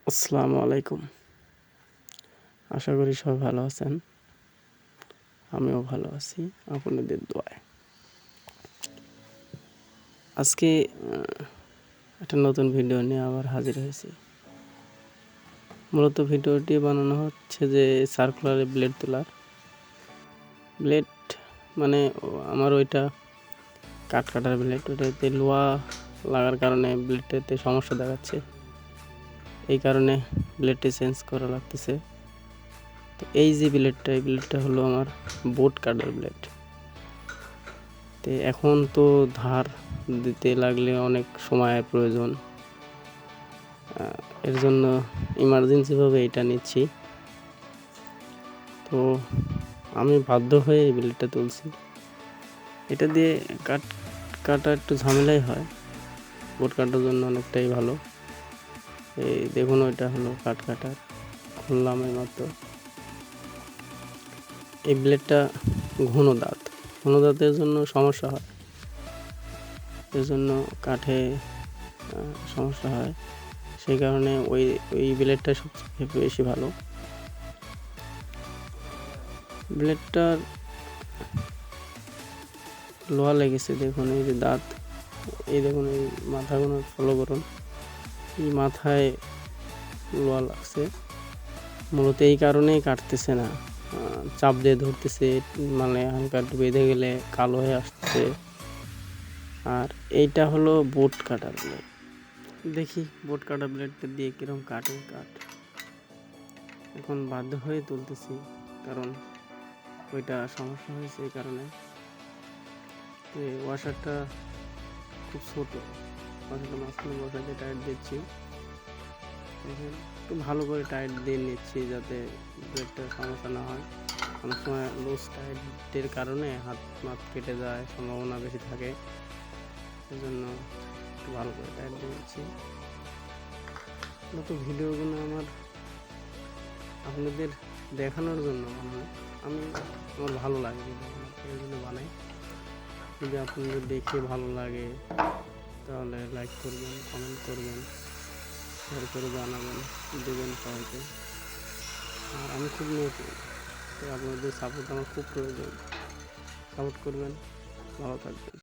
আসসালামু আলাইকুম। আশা করি সবাই ভালো আছেন। আমিও ভালো আছি আপনাদের দোয়ায়। আজকে একটা নতুন ভিডিও নিয়ে আবার হাজির হয়েছি। মূলত ভিডিওটি বানানো হচ্ছে যে সার্কুলারে ব্লেড তোলার। ব্লেড মানে আমার ওইটা কাটার ব্লেড, ওটাতে লোহা লাগার কারণে ব্লেডটাতে সমস্যা দেখাচ্ছে। এই কারণে ব্লেডটি চেঞ্জ করা লাগতেছে। তো এই যে ব্লেডটা, এই ব্লেডটা হলো আমার বোট কাটার ব্লেড। তো এখন তো ধার দিতে লাগলে অনেক সময়ের প্রয়োজন, এর জন্য ইমার্জেন্সিভাবে এটা নিচ্ছি। তো আমি বাধ্য হয়ে এই ব্লেডটা তুলছি। এটা দিয়ে কাটা একটু ঝামেলাই হয়, বোট কাটার জন্য অনেকটাই ভালো। এই দেখুন, ওইটা হলো কাটার, খুললাম এইমাত্র। এই ব্লেডটা ঘন দাঁতের জন্য সমস্যা হয়, এর জন্য কাঠে সমস্যা হয়। সেই কারণে ওই ব্লেডটা সবচেয়ে বেশি ভালো। ব্লেডটার লোহা লেগেছে, দেখুন এই যে দাঁত, এই দেখুন এই মাথাগুলো ফলো করুন, এই মাথায় লোহা লাগছে। মূলত এই কারণেই কাটতেছে না, চাপ দিয়ে ধরতেছে, মানে হালকা একটু বেঁধে গেলে কালো হয়ে আসছে। আর এইটা হলো বোট কাটার ব্লেড। দেখি বোট কাটার ব্লেডটা দিয়ে কিরকম কাট। এখন বাধ্য হয়ে তুলতেছি, কারণ ওইটা সমস্যা হয়েছে। এই কারণে ওয়াশারটা খুব ছোট, ওয়াশারটা মাঝখানে বসাতে টাইট দিচ্ছি। একটু ভালো করে টাইট দিয়ে নিচ্ছি যাতে ব্লেডটা সমস্যা না হয়। অনেক সময় লুজ টাইটের কারণে হাত কেটে যায়, সম্ভাবনা বেশি থাকে। সেজন্য একটু ভালো করে টাইট দিয়ে নিচ্ছি। নতুন ভিডিওগুলো আমার আপনাদের দেখানোর জন্য আমার ভালো লাগে, এই জন্য বানাই। যদি আপনাদের দেখে ভালো লাগে তাহলে লাইক করবেন, কমেন্ট করবেন, শেয়ার করে জানাবেন, দেবেন সবাইকে। আর আমি খুব নতুন, তো আপনাদের সাপোর্ট আমার খুব প্রয়োজন। সাপোর্ট করবেন, ভালো থাকবেন।